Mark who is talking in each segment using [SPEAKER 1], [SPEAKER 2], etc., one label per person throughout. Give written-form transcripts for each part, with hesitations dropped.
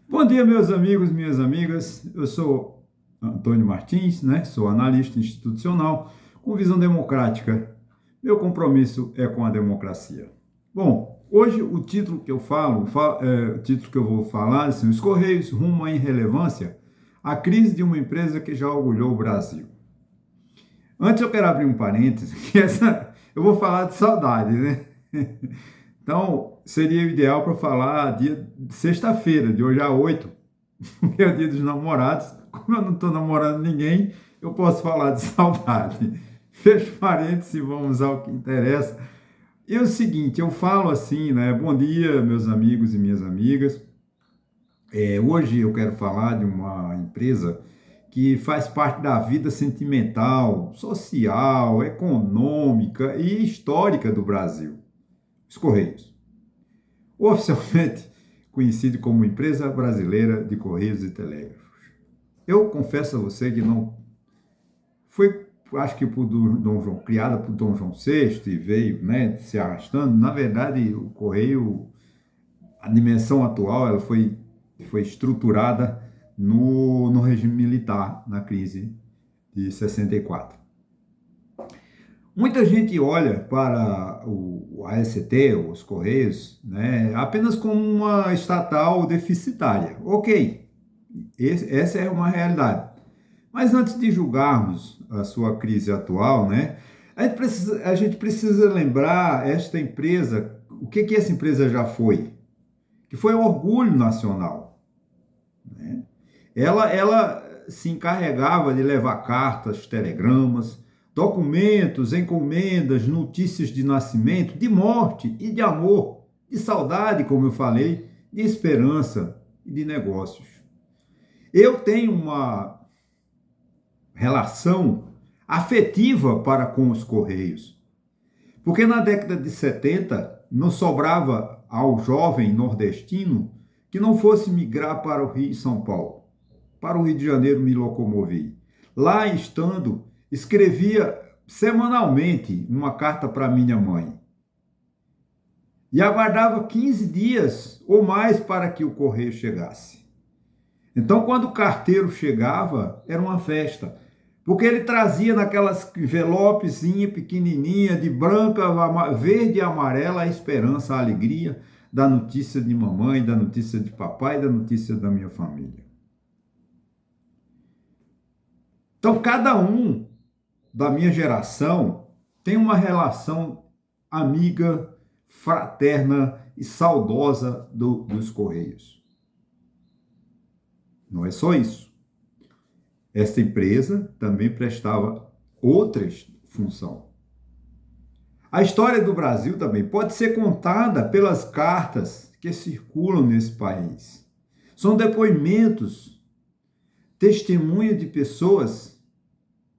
[SPEAKER 1] Bom dia, meus amigos, minhas amigas. Eu sou Antônio Martins, né? Sou analista institucional com visão democrática. Meu compromisso é com a democracia. Bom, hoje o título que eu o título que eu vou falar, assim, os Correios rumo à irrelevância, a crise de uma empresa que já orgulhou o Brasil. Antes eu quero abrir um parêntese, eu vou falar de saudade, né? Então, seria o ideal para falar dia sexta-feira, de hoje a 8, que é o dia dos namorados. Como eu não estou namorando ninguém, eu posso falar de saudade. Fecho parênteses e vamos ao que interessa. E é o seguinte, eu falo assim, né? Bom dia, meus amigos e minhas amigas. Hoje eu quero falar de uma empresa que faz parte da vida sentimental, social, econômica e histórica do Brasil, os Correios. Oficialmente conhecido como Empresa Brasileira de Correios e Telégrafos. Eu confesso a você que não foi, acho que por Dom João, criada por Dom João VI e veio, né, se arrastando. Na verdade, o Correio, a dimensão atual, ela foi estruturada no regime militar, na crise de 64. Muita gente olha para o AST, os Correios, né, apenas como uma estatal deficitária. Ok, essa é uma realidade. Mas antes de julgarmos a sua crise atual, né, a gente precisa lembrar esta empresa, o que essa empresa já foi? Que foi um orgulho nacional. Né? Ela se encarregava de levar cartas, telegramas, documentos, encomendas, notícias de nascimento, de morte e de amor, de saudade, como eu falei, de esperança e de negócios. Eu tenho uma relação afetiva para com os Correios, porque na década de 70 não sobrava ao jovem nordestino que não fosse migrar para o Rio e São Paulo. Para o Rio de Janeiro me locomovi. Lá estando, escrevia semanalmente uma carta para minha mãe. E aguardava 15 dias ou mais para que o correio chegasse. Então, quando o carteiro chegava, era uma festa. Porque ele trazia naquelas envelopezinha pequenininha, de branca, verde e amarela, a esperança, a alegria da notícia de mamãe, da notícia de papai, da notícia da minha família. Então, cada um da minha geração tem uma relação amiga, fraterna e saudosa dos Correios. Não é só isso. Esta empresa também prestava outras funções. A história do Brasil também pode ser contada pelas cartas que circulam nesse país. São depoimentos, testemunho de pessoas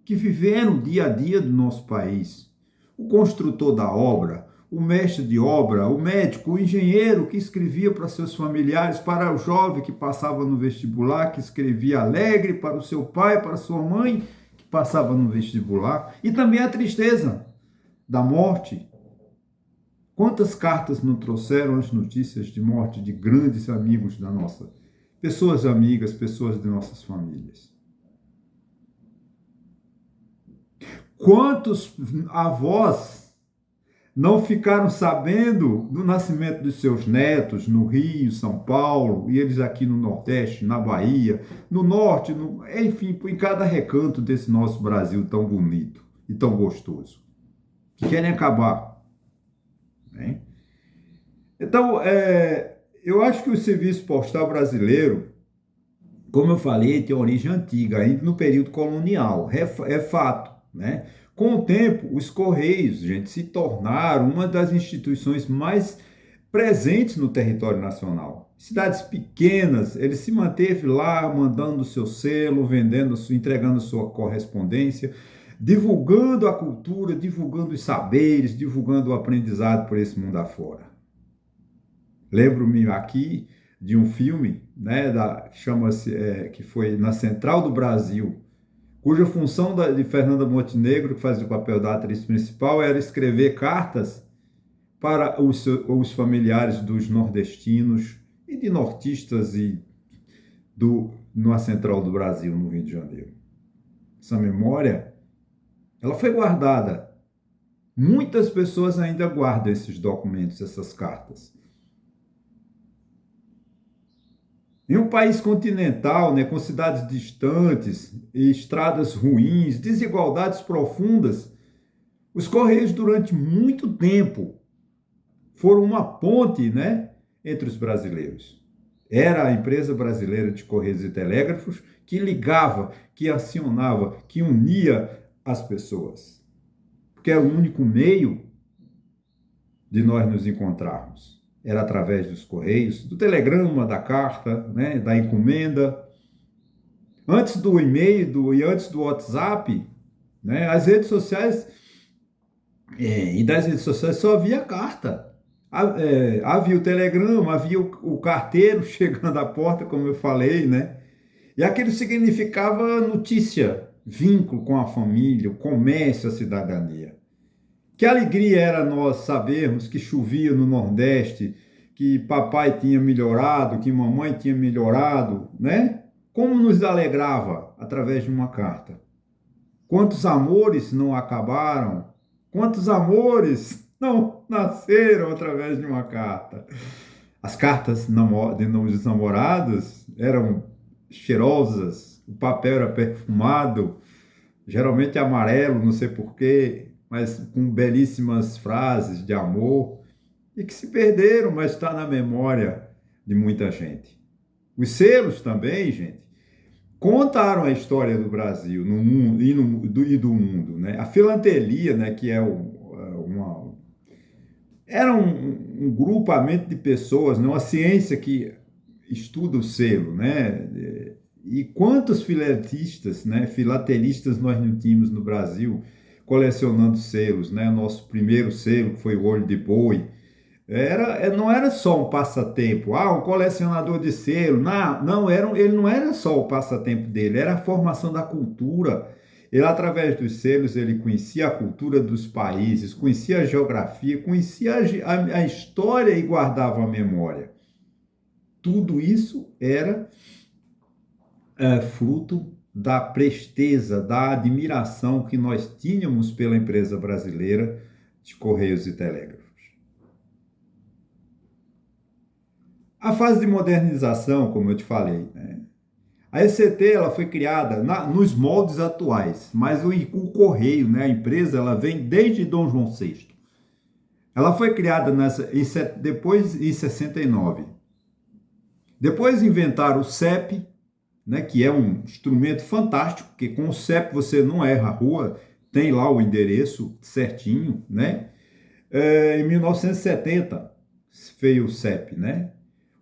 [SPEAKER 1] que viveram o dia a dia do nosso país. O construtor da obra, o mestre de obra, o médico, o engenheiro que escrevia para seus familiares, para o jovem que passava no vestibular, que escrevia alegre para o seu pai, para a sua mãe, que passava no vestibular, e também a tristeza da morte. Quantas cartas não trouxeram as notícias de morte de grandes amigos da nossa, pessoas amigas, pessoas de nossas famílias? Quantos avós não ficaram sabendo do nascimento dos seus netos no Rio, São Paulo, e eles aqui no Nordeste, na Bahia, no Norte, enfim, em cada recanto desse nosso Brasil tão bonito e tão gostoso, que querem acabar. Né? Então, eu acho que o serviço postal brasileiro, como eu falei, tem origem antiga, ainda no período colonial, é fato. Né? Com o tempo, os Correios, gente, se tornaram uma das instituições mais presentes no território nacional. Cidades pequenas, ele se manteve lá, mandando o seu selo, vendendo, entregando sua correspondência, divulgando a cultura, divulgando os saberes, divulgando o aprendizado por esse mundo afora. Lembro-me aqui de um filme, né, que foi Na Central do Brasil, cuja função de Fernanda Montenegro, que fazia o papel da atriz principal, era escrever cartas para os familiares dos nordestinos e de nortistas e numa central do Brasil, no Rio de Janeiro. Essa memória, ela foi guardada. Muitas pessoas ainda guardam esses documentos, essas cartas. Em um país continental, né, com cidades distantes, estradas ruins, desigualdades profundas, os Correios, durante muito tempo, foram uma ponte, né, entre os brasileiros. Era a empresa brasileira de Correios e Telégrafos que ligava, que acionava, que unia as pessoas. Porque era o único meio de nós nos encontrarmos. Era através dos Correios, do telegrama, da carta, né, da encomenda. Antes do e-mail e antes do WhatsApp, né, as redes sociais, e das redes sociais só havia carta. Havia o telegrama, havia o carteiro chegando à porta, como eu falei, né? E aquilo significava notícia, vínculo com a família, o comércio, a cidadania. Que alegria era nós sabermos que chovia no Nordeste, que papai tinha melhorado, que mamãe tinha melhorado, né? Como nos alegrava através de uma carta. Quantos amores não acabaram? Quantos amores não nasceram através de uma carta? As cartas dos namorados eram cheirosas, o papel era perfumado, geralmente amarelo, não sei porquê, mas com belíssimas frases de amor, e que se perderam, mas está na memória de muita gente. Os selos também, gente, contaram a história do Brasil no mundo, e do mundo, né? A filatelia, né, que é era um grupamento de pessoas, né, uma ciência que estuda o selo, né? E quantos filatelistas, né, filatelistas nós não tínhamos no Brasil colecionando selos, né? Nosso primeiro selo foi o Olho de Boi. Não era só um passatempo, um colecionador de selo. Não, ele não era só o passatempo dele, era a formação da cultura. Ele, através dos selos, ele conhecia a cultura dos países, conhecia a geografia, conhecia a história e guardava a memória. Tudo isso era fruto da presteza, da admiração que nós tínhamos pela empresa brasileira de Correios e Telégrafos. A fase de modernização, como eu te falei, né? A ECT ela foi criada nos moldes atuais, mas o Correio, né, a empresa, ela vem desde Dom João VI. Ela foi criada depois em 69. Depois inventaram o CEP, né, que é um instrumento fantástico, porque com o CEP você não erra a rua, tem lá o endereço certinho, né? Em 1970 veio o CEP, né?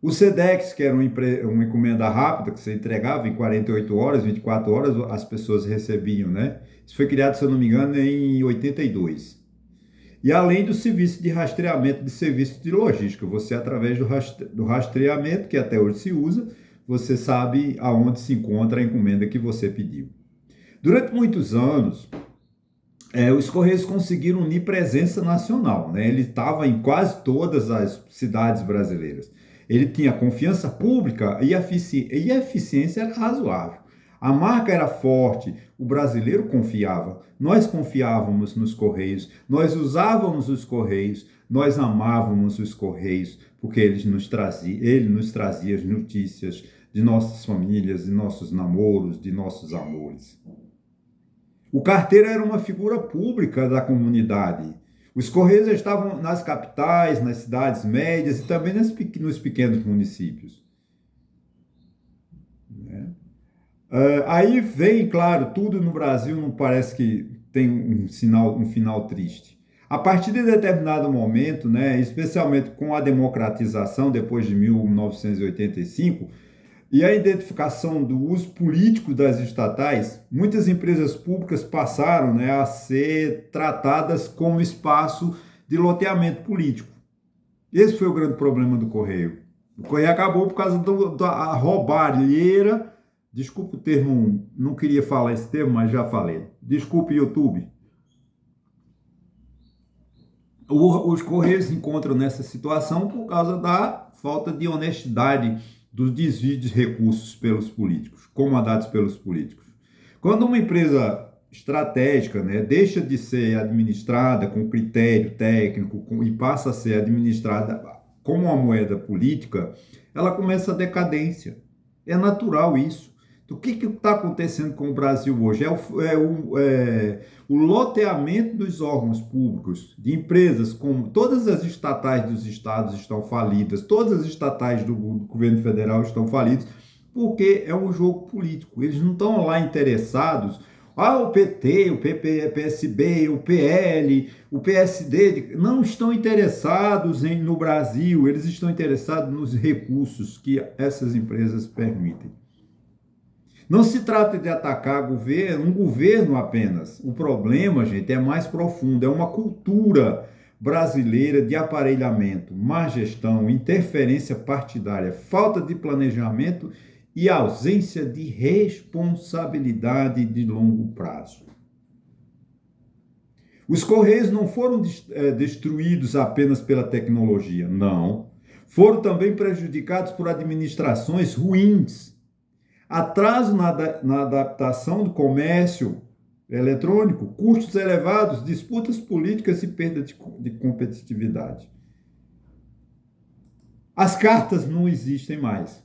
[SPEAKER 1] O SEDEX, que era uma encomenda rápida, que você entregava em 48 horas, 24 horas, as pessoas recebiam, né? Isso foi criado, se eu não me engano, em 82. E além do serviço de rastreamento de serviço de logística, você, através do rastreamento, que até hoje se usa, você sabe aonde se encontra a encomenda que você pediu. Durante muitos anos, os Correios conseguiram unir presença nacional, né? Ele estava em quase todas as cidades brasileiras. Ele tinha confiança pública e a eficiência era razoável. A marca era forte, o brasileiro confiava, nós confiávamos nos Correios, nós usávamos os Correios, nós amávamos os Correios, porque ele nos trazia as notícias de nossas famílias, de nossos namoros, de nossos amores. O carteiro era uma figura pública da comunidade. Os Correios estavam nas capitais, nas cidades médias e também nos pequenos municípios. Aí vem, claro, tudo no Brasil não parece que tem um final triste. A partir de determinado momento, né, especialmente com a democratização depois de 1985, e a identificação do uso político das estatais, muitas empresas públicas passaram, né, a ser tratadas como espaço de loteamento político. Esse foi o grande problema do Correio. O Correio acabou por causa da roubalheira. Desculpe o termo, não queria falar esse termo, mas já falei. Desculpe, YouTube. Os Correios se encontram nessa situação por causa da falta de honestidade do desvio de recursos pelos políticos, comandados pelos políticos. Quando uma empresa estratégica, né, deixa de ser administrada com critério técnico e passa a ser administrada como uma moeda política, ela começa a decadência. É natural isso. Então, o que está acontecendo com o Brasil hoje? O loteamento dos órgãos públicos, de empresas, como todas as estatais dos estados estão falidas, todas as estatais do governo federal estão falidas, porque é um jogo político. Eles não estão lá interessados. O PT, o PSB, o PL, o PSD não estão interessados no Brasil, eles estão interessados nos recursos que essas empresas permitem. Não se trata de atacar um governo apenas. O problema, gente, é mais profundo. É uma cultura brasileira de aparelhamento, má gestão, interferência partidária, falta de planejamento e ausência de responsabilidade de longo prazo. Os Correios não foram destruídos apenas pela tecnologia, não. Foram também prejudicados por administrações ruins. Atraso na adaptação do comércio eletrônico, custos elevados, disputas políticas e perda de competitividade. As cartas não existem mais,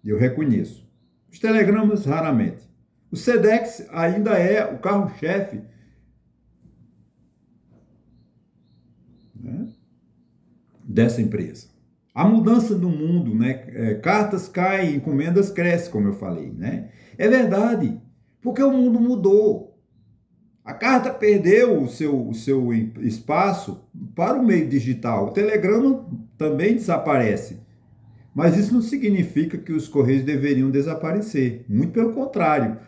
[SPEAKER 1] eu reconheço. Os telegramas, raramente. O Sedex ainda é o carro-chefe, né, dessa empresa. A mudança do mundo, né? Cartas caem, encomendas crescem, como eu falei, né? É verdade, porque o mundo mudou. A carta perdeu o seu espaço para o meio digital. O telegrama também desaparece. Mas isso não significa que os Correios deveriam desaparecer. Muito pelo contrário.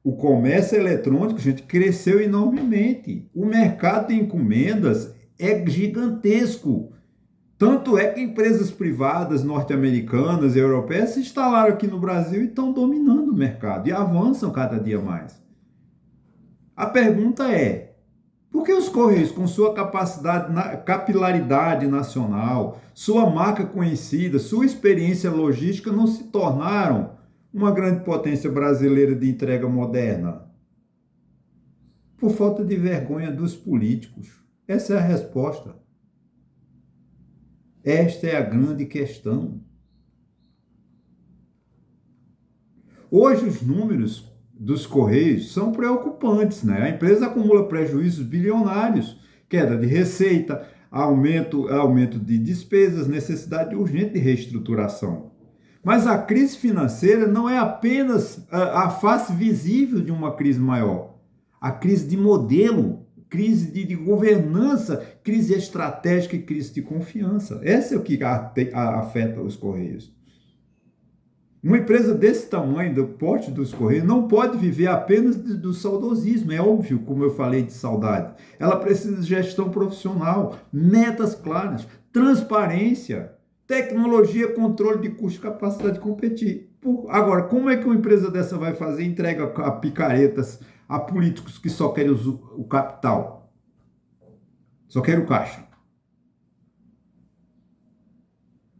[SPEAKER 1] O comércio eletrônico, gente, cresceu enormemente. O mercado de encomendas é gigantesco. Tanto é que empresas privadas norte-americanas e europeias se instalaram aqui no Brasil e estão dominando o mercado e avançam cada dia mais. A pergunta é, por que os Correios, com sua capilaridade nacional, sua marca conhecida, sua experiência logística, não se tornaram uma grande potência brasileira de entrega moderna? Por falta de vergonha dos políticos. Essa é a resposta. Esta é a grande questão. Hoje os números dos Correios são preocupantes, né? A empresa acumula prejuízos bilionários, queda de receita, aumento de despesas, necessidade urgente de reestruturação. Mas a crise financeira não é apenas a face visível de uma crise maior. A crise de modelo, crise de governança, crise estratégica e crise de confiança. Essa é o que afeta os Correios. Uma empresa desse tamanho, do porte dos Correios, não pode viver apenas do saudosismo. É óbvio, como eu falei de saudade. Ela precisa de gestão profissional, metas claras, transparência, tecnologia, controle de custo e capacidade de competir. Agora, como é que uma empresa dessa vai fazer entrega a picaretas a políticos que só querem o capital? Só querem o caixa?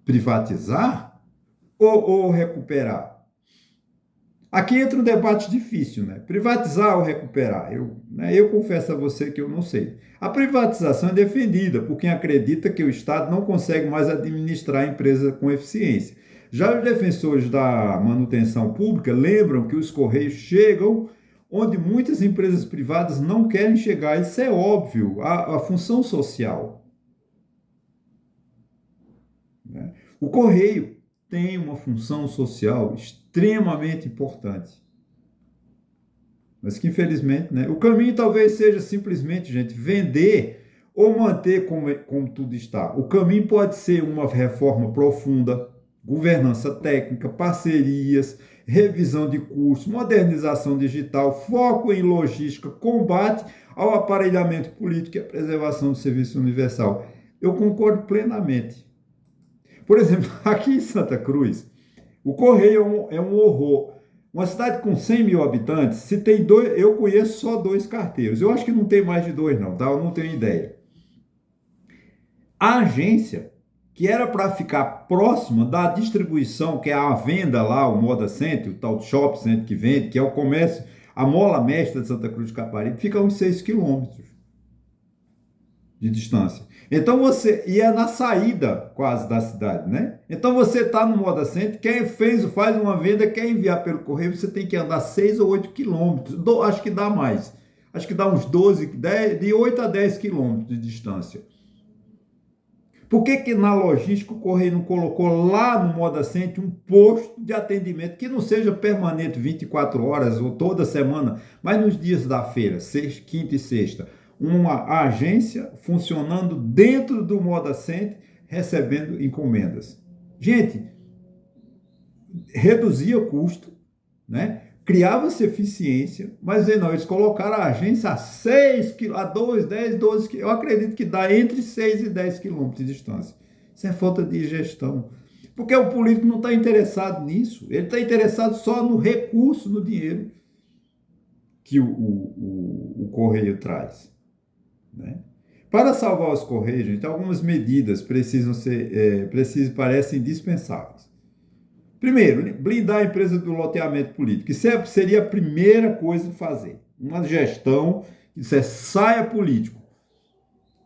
[SPEAKER 1] Privatizar ou recuperar? Aqui entra um debate difícil, né? Privatizar ou recuperar? Eu confesso a você que eu não sei. A privatização é defendida por quem acredita que o Estado não consegue mais administrar a empresa com eficiência. Já os defensores da manutenção pública lembram que os Correios chegam onde muitas empresas privadas não querem chegar. Isso é óbvio, a função social. Né? O Correio tem uma função social extremamente importante. Mas que, infelizmente, né, o caminho talvez seja simplesmente, gente, vender ou manter como tudo está. O caminho pode ser uma reforma profunda, governança técnica, parcerias, revisão de custos, modernização digital, foco em logística, combate ao aparelhamento político e a preservação do serviço universal. Eu concordo plenamente. Por exemplo, aqui em Santa Cruz, o Correio é um horror. Uma cidade com 100 mil habitantes, se tem dois, eu conheço só 2 carteiros. Eu acho que não tem mais de 2 não, tá? Eu não tenho ideia. A agência que era para ficar próxima da distribuição, que é a venda lá, o Moda Center, o tal Shop Center que vende, que é o comércio, a mola mestra de Santa Cruz de Caparibe, fica a uns 6 quilômetros de distância. Então você ia na saída quase da cidade, né? Então você está no Moda Center, quem faz uma venda, quer enviar pelo correio, você tem que andar 6 ou 8 quilômetros, acho que dá mais, acho que dá uns 12, 10, de 8 a 10 quilômetros de distância. Por que na logística o correio não colocou lá no Moda Center um posto de atendimento que não seja permanente 24 horas ou toda semana, mas nos dias da feira, sexta, quinta e sexta, uma agência funcionando dentro do Moda Center, recebendo encomendas. Gente, reduzia o custo, né? Criava-se eficiência, mas não, eles colocaram a agência a 6, a 2, 10, 12, eu acredito que dá entre 6 e 10 quilômetros de distância. Isso é falta de gestão. Porque o político não está interessado nisso, ele está interessado só no recurso, no dinheiro que o Correio traz. Né? Para salvar os Correios, gente, algumas medidas parecem indispensáveis. Primeiro, blindar a empresa do loteamento político. Isso seria a primeira coisa a fazer. Uma gestão, isso é saia político.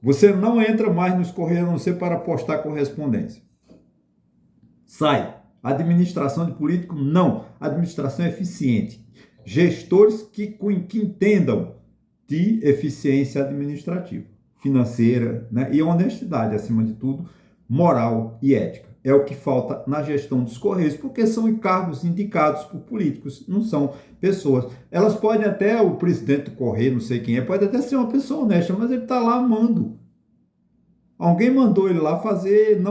[SPEAKER 1] Você não entra mais nos Correios a não ser para postar correspondência. Sai. Administração de político, não. Administração eficiente. Gestores que entendam de eficiência administrativa, financeira, né? E honestidade, acima de tudo, moral e ética. É o que falta na gestão dos Correios, porque são encargos indicados por políticos, não são pessoas. Elas podem até, o presidente do Correio, não sei quem é, pode até ser uma pessoa honesta, mas ele está lá amando. Alguém mandou ele lá fazer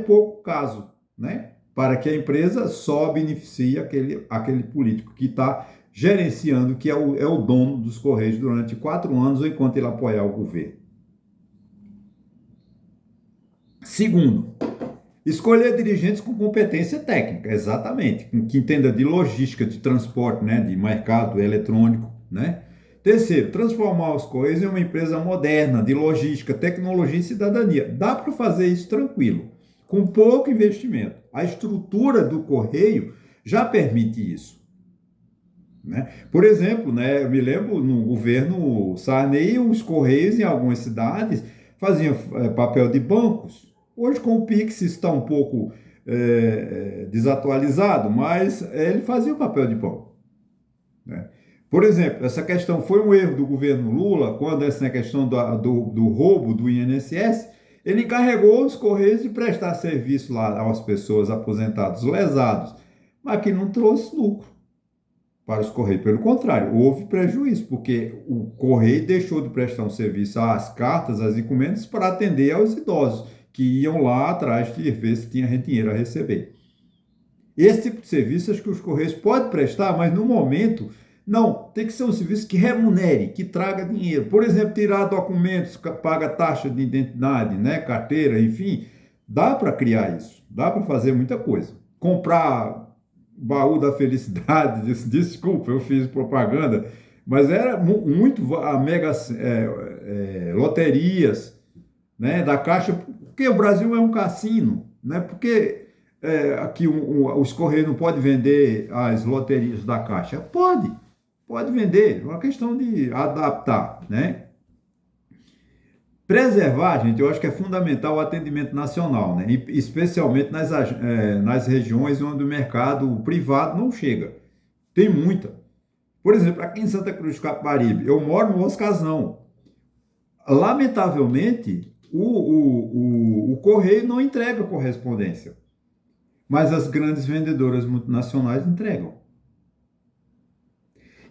[SPEAKER 1] pouco caso, né? Para que a empresa só beneficie aquele político que está gerenciando, que é o dono dos Correios durante 4 anos, enquanto ele apoiar o governo. Segundo, escolher dirigentes com competência técnica, exatamente, que entenda de logística, de transporte, né, de mercado eletrônico, né? Terceiro, transformar os Correios em uma empresa moderna, de logística, tecnologia e cidadania. Dá para fazer isso tranquilo, com pouco investimento. A estrutura do Correio já permite isso. Né? Por exemplo, né, eu me lembro no governo Sarney, os Correios em algumas cidades faziam papel de bancos. Hoje, com o Pix, está um pouco desatualizado, mas ele fazia o papel de banco. Né? Por exemplo, essa questão foi um erro do governo Lula, quando essa questão do roubo do INSS, ele encarregou os Correios de prestar serviço lá às pessoas aposentadas, lesados, mas que não trouxe lucro para os Correios. Pelo contrário, houve prejuízo, porque o Correio deixou de prestar um serviço às cartas, às encomendas, para atender aos idosos, que iam lá atrás de ver se tinha dinheiro a receber. Esse tipo de serviço acho que os Correios podem prestar, mas no momento, não, tem que ser um serviço que remunere, que traga dinheiro. Por exemplo, tirar documentos, paga taxa de identidade, né, carteira, enfim, dá para criar isso, dá para fazer muita coisa. Comprar baú da felicidade, desculpa, eu fiz propaganda, mas era muito a mega loterias, né, da Caixa, porque o Brasil é um cassino, né, porque aqui os Correios não podem vender as loterias da Caixa. Pode vender, é uma questão de adaptar, né? Preservar, gente, eu acho que é fundamental o atendimento nacional, né? E especialmente nas regiões onde o mercado privado não chega. Tem muita. Por exemplo, aqui em Santa Cruz de Caparibe, eu moro no Oscazão. Lamentavelmente, o Correio não entrega correspondência, mas as grandes vendedoras multinacionais entregam.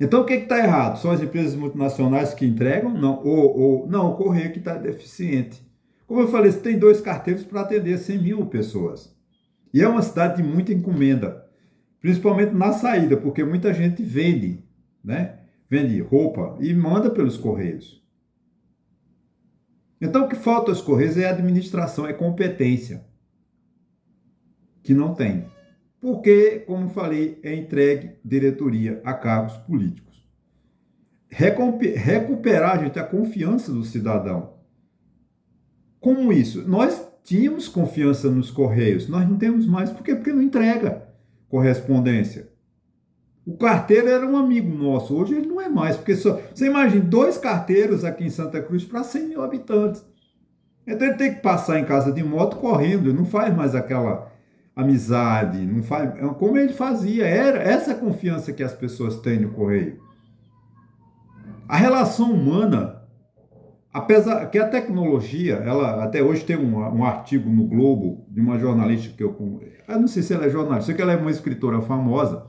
[SPEAKER 1] Então, o que está errado? São as empresas multinacionais que entregam? Não. Não, o Correio que está deficiente. Como eu falei, você tem 2 carteiros para atender 100 mil pessoas. E é uma cidade de muita encomenda, principalmente na saída, porque muita gente vende, né? Vende roupa e manda pelos Correios. Então, o que falta aos Correios é administração, é competência, que não tem. Porque, como falei, é entregue diretoria a cargos políticos. Recuperar, gente, a confiança do cidadão. Como isso? Nós tínhamos confiança nos Correios. Nós não temos mais. Por quê? Porque não entrega correspondência. O carteiro era um amigo nosso. Hoje ele não é mais. Porque você imagina, 2 carteiros aqui em Santa Cruz para 100 mil habitantes. Então ele tem que passar em casa de moto correndo. Ele não faz mais aquela amizade. Não faz como ele fazia. Era essa confiança que as pessoas têm no Correio. A relação humana, apesar que a tecnologia, ela até hoje tem um artigo no Globo de uma jornalista que eu não sei se ela é jornalista, sei que ela é uma escritora famosa,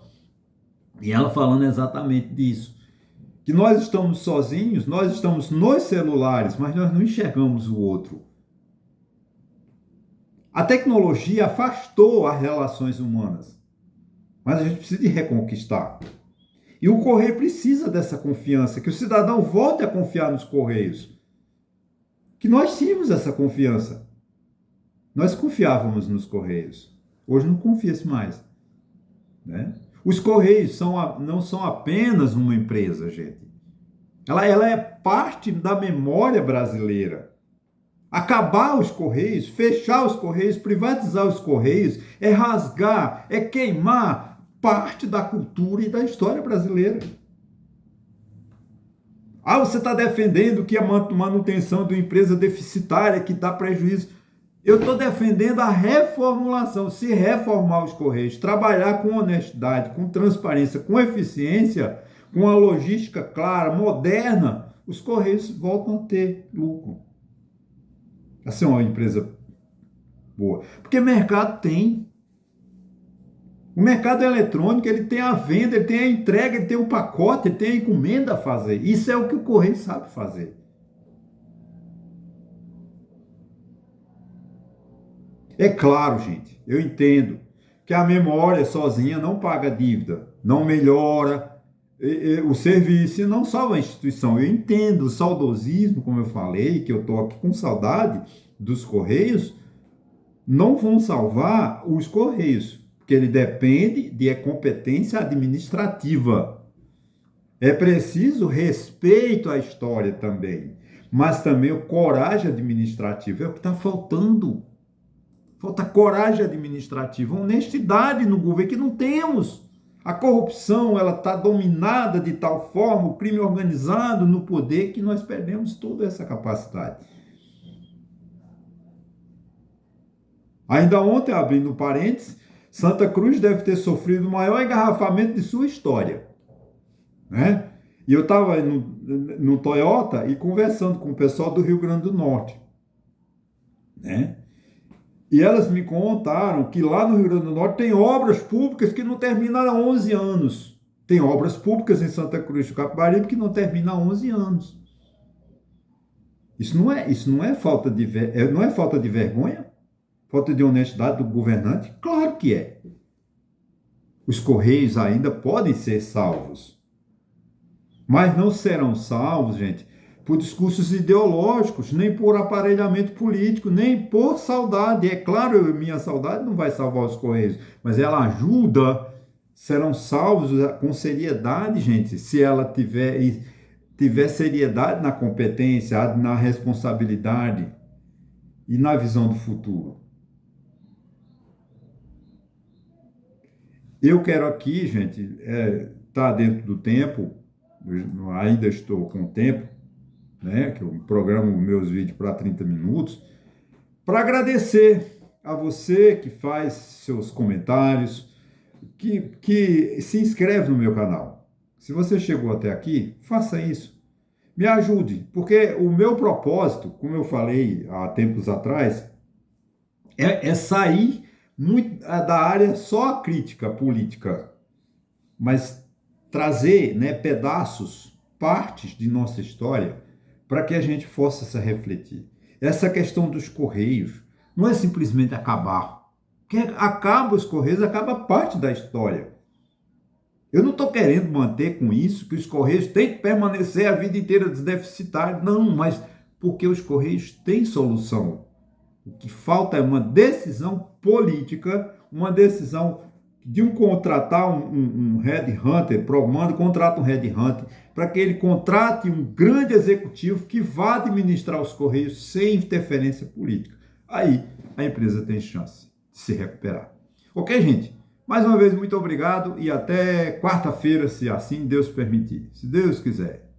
[SPEAKER 1] e ela falando exatamente disso, que nós estamos sozinhos, nós estamos nos celulares, mas nós não enxergamos o outro. A tecnologia afastou as relações humanas, mas a gente precisa de reconquistar. E o Correio precisa dessa confiança, que o cidadão volte a confiar nos Correios. Que nós tínhamos essa confiança. Nós confiávamos nos Correios. Hoje não confia-se mais. Né? Os Correios não são apenas uma empresa, gente. Ela é parte da memória brasileira. Acabar os Correios, fechar os Correios, privatizar os Correios, é rasgar, é queimar parte da cultura e da história brasileira. Você está defendendo que a manutenção de uma empresa deficitária que dá prejuízo. Eu estou defendendo a reformulação. Se reformar os Correios, trabalhar com honestidade, com transparência, com eficiência, com a logística clara, moderna, os Correios voltam a ter lucro. A ser uma empresa boa. Porque mercado tem. O mercado eletrônico, ele tem a venda, ele tem a entrega, ele tem o pacote, ele tem a encomenda a fazer. Isso é o que o Correio sabe fazer. É claro, gente, eu entendo que a memória sozinha não paga dívida, não melhora o serviço e não salva a instituição. Eu entendo o saudosismo, como eu falei, que eu estou aqui com saudade dos Correios, não vão salvar os Correios. Porque ele depende de competência administrativa. É preciso respeito à história também, mas também coragem administrativa. É o que está faltando. Falta coragem administrativa, honestidade no governo, que não temos. A corrupção ela está dominada de tal forma, o crime organizado no poder, que nós perdemos toda essa capacidade. Ainda ontem, abrindo parênteses, Santa Cruz deve ter sofrido o maior engarrafamento de sua história. Né? E eu estava no Toyota e conversando com o pessoal do Rio Grande do Norte. Né? E elas me contaram que lá no Rio Grande do Norte tem obras públicas que não terminam há 11 anos. Tem obras públicas em Santa Cruz do Capibaribe que não terminam há 11 anos. Isso não é falta de vergonha? Falta de honestidade do governante? Claro que é. Os Correios ainda podem ser salvos. Mas não serão salvos, gente, por discursos ideológicos, nem por aparelhamento político, nem por saudade. É claro, minha saudade não vai salvar os Correios, mas ela ajuda, serão salvos com seriedade, gente, se ela tiver seriedade na competência, na responsabilidade e na visão do futuro. Eu quero aqui, gente, tá dentro do tempo, eu ainda estou com tempo, né, que eu programo meus vídeos para 30 minutos, para agradecer a você que faz seus comentários, que se inscreve no meu canal. Se você chegou até aqui, faça isso. Me ajude, porque o meu propósito, como eu falei há tempos atrás, é sair muito da área só crítica política, mas trazer, né, pedaços, partes de nossa história para que a gente possa se refletir. Essa questão dos Correios não é simplesmente acabar. Porque acaba os Correios, acaba parte da história. Eu não estou querendo manter com isso que os Correios têm que permanecer a vida inteira deficitários. Não, mas porque os Correios têm solução. O que falta é uma decisão política, uma decisão de contratar um headhunter, Promando contrata um headhunter, para que ele contrate um grande executivo que vá administrar os Correios sem interferência política. Aí a empresa tem chance de se recuperar. Ok, gente? Mais uma vez, muito obrigado e até quarta-feira, se assim Deus permitir. Se Deus quiser.